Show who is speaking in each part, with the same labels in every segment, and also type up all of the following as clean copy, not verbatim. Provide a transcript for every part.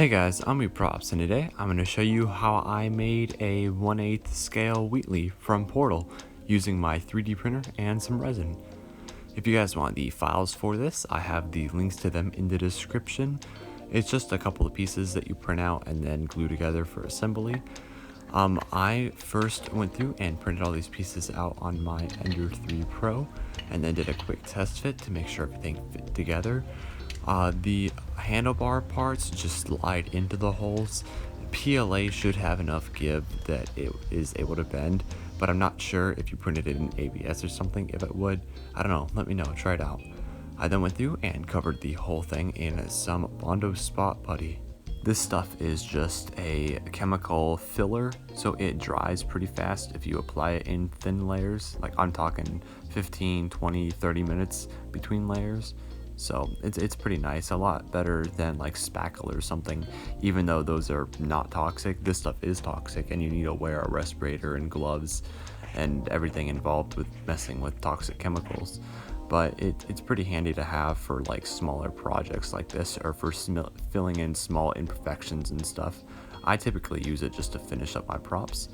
Speaker 1: Hey guys, I'm Props, and today I'm going to show you how I made a 1/8 scale Wheatley from Portal using my 3D printer and some resin. If you guys want the files for this, I have the links to them in the description. It's just a couple of pieces that you print out and then glue together for assembly. I first went through and printed all these pieces out on my Ender 3 Pro and then did a quick test fit to make sure everything fit together. The handlebar parts just slide into the holes. PLA should have enough give that it is able to bend, but I'm not sure if you printed it in ABS or something if it would. I don't know, let me know, try it out. I then went through and covered the whole thing in some Bondo Spot Putty. This stuff is just a chemical filler, so it dries pretty fast if you apply it in thin layers. Like I'm talking 15, 20, 30 minutes between layers. So it's pretty nice, a lot better than like spackle or something. Even though those are not toxic, this stuff is toxic and you need to wear a respirator and gloves and everything involved with messing with toxic chemicals. But it's pretty handy to have for like smaller projects like this, or for filling in small imperfections and stuff. I typically use it just to finish up my props.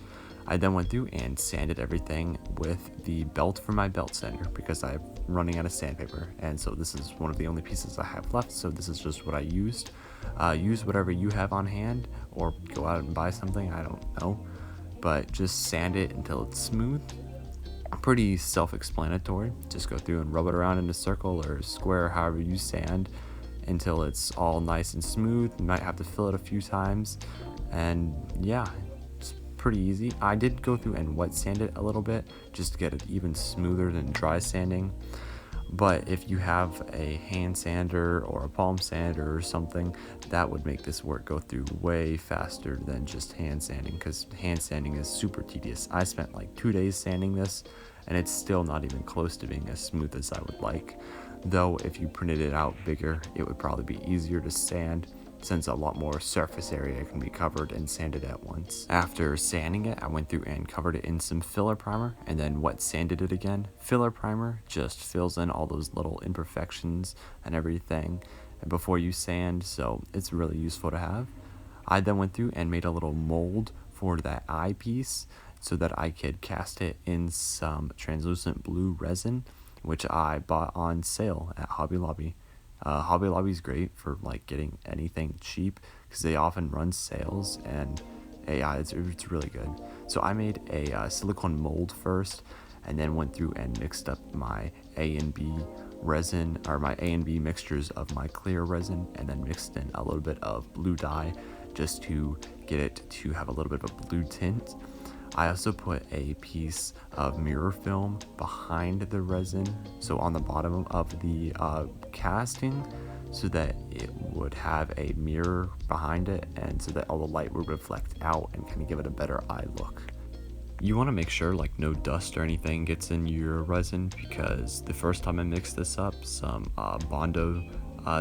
Speaker 1: I then went through and sanded everything with the belt from my belt sander because I'm running out of sandpaper, and so this is one of the only pieces I have left, so this is just what I used. Use whatever you have on hand or go out and buy something, I don't know, but just sand it until it's smooth. Pretty self-explanatory. Just go through and rub it around in a circle or square, however you sand, until it's all nice and smooth. You might have to fill it a few times, and yeah, it's pretty easy. I did go through and wet sand it a little bit just to get it even smoother than dry sanding. But if you have a hand sander or a palm sander or something, that would make this work go through way faster than just hand sanding, because hand sanding is super tedious. I spent like 2 days sanding this and it's still not even close to being as smooth as I would like. Though if you printed it out bigger, it would probably be easier to sand, since a lot more surface area can be covered and sanded at once. After sanding it, I went through and covered it in some filler primer and then wet sanded it again. Filler primer just fills in all those little imperfections and everything before you sand, so it's really useful to have. I then went through and made a little mold for that eyepiece so that I could cast it in some translucent blue resin, which I bought on sale at Hobby Lobby. Hobby Lobby's great for like getting anything cheap because they often run sales, and yeah, it's really good. So I made a silicone mold first and then went through and mixed up my A and B resin, or my A and B mixtures of my clear resin, and then mixed in a little bit of blue dye just to get it to have a little bit of a blue tint. I also put a piece of mirror film behind the resin, so on the bottom of the casting, so that it would have a mirror behind it, and so that all the light would reflect out and kind of give it a better eye look. You want to make sure like no dust or anything gets in your resin, because the first time I mixed this up, some Bondo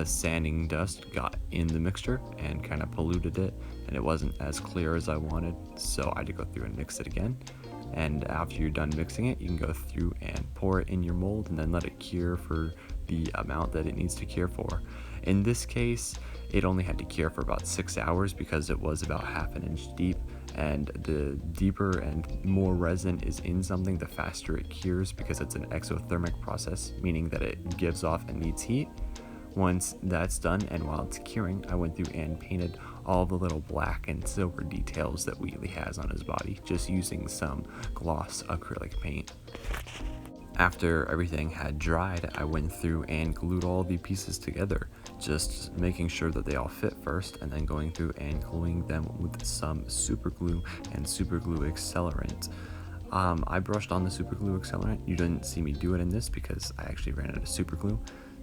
Speaker 1: sanding dust got in the mixture and kind of polluted it, and it wasn't as clear as I wanted, so I had to go through and mix it again. And after you're done mixing it, you can go through and pour it in your mold and then let it cure for the amount that it needs to cure for. In this case, it only had to cure for about 6 hours because it was about 1/2 inch deep, and the deeper and more resin is in something, the faster it cures, because it's an exothermic process, meaning that it gives off and needs heat. Once that's done, and while it's curing, I went through and painted all the little black and silver details that Wheatley has on his body, just using some gloss acrylic paint. After everything had dried, I went through and glued all the pieces together, just making sure that they all fit first, and then going through and gluing them with some super glue and super glue accelerant. I brushed on the super glue accelerant. You didn't see me do it in this because I actually ran out of super glue,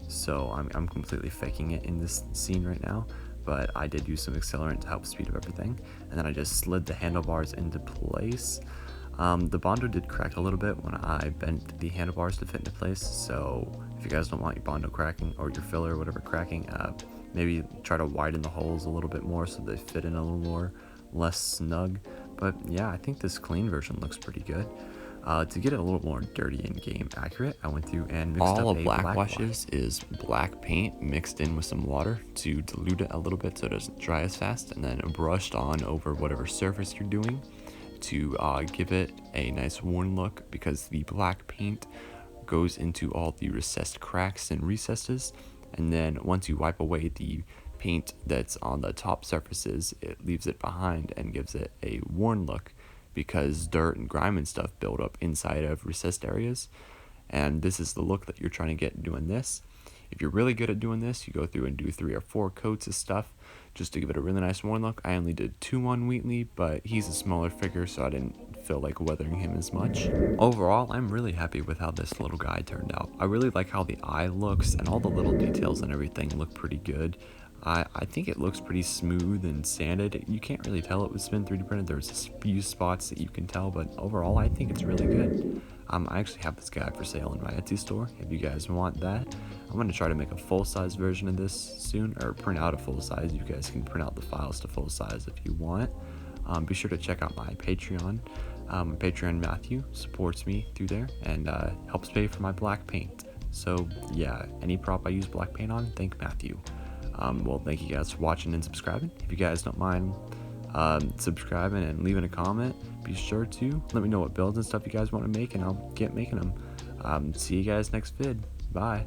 Speaker 1: so I'm completely faking it in this scene right now, but I did use some accelerant to help speed up everything, and then I just slid the handlebars into place. The Bondo did crack a little bit when I bent the handlebars to fit into place, so if you guys don't want your Bondo cracking, or your filler or whatever cracking, maybe try to widen the holes a little bit more so they fit in a little more, less snug. But yeah, I think this clean version looks pretty good. To get it a little more dirty and game accurate, I went through and mixed up a black washes is black paint mixed in with some water to dilute it a little bit so it doesn't dry as fast, and then brushed on over whatever surface you're doing to give it a nice worn look, because the black paint goes into all the recessed cracks and recesses, and then once you wipe away the paint that's on the top surfaces, it leaves it behind and gives it a worn look, because dirt and grime and stuff build up inside of recessed areas. And this is the look that you're trying to get doing this. If you're really good at doing this, you go through and do 3 or 4 coats of stuff just to give it a really nice worn look. I only did 2 on Wheatley, but he's a smaller figure, so I didn't feel like weathering him as much. Overall, I'm really happy with how this little guy turned out. I really like how the eye looks, and all the little details and everything look pretty good. I think it looks pretty smooth and sanded. You can't really tell it was been 3D printed. There's a few spots that you can tell, but overall I think it's really good. I actually have this guy for sale in my Etsy store if you guys want that. I'm going to try to make a full-size version of this soon, or print out a full size. You guys can print out the files to full size if you want. Be sure to check out my Patreon. Patreon Matthew supports me through there and helps pay for my black paint. So yeah, any prop I use black paint on, thank Matthew. Well, thank you guys for watching and subscribing. If you guys don't mind subscribing and leaving a comment, be sure to let me know what builds and stuff you guys want to make, and I'll get making them. See you guys next vid. Bye.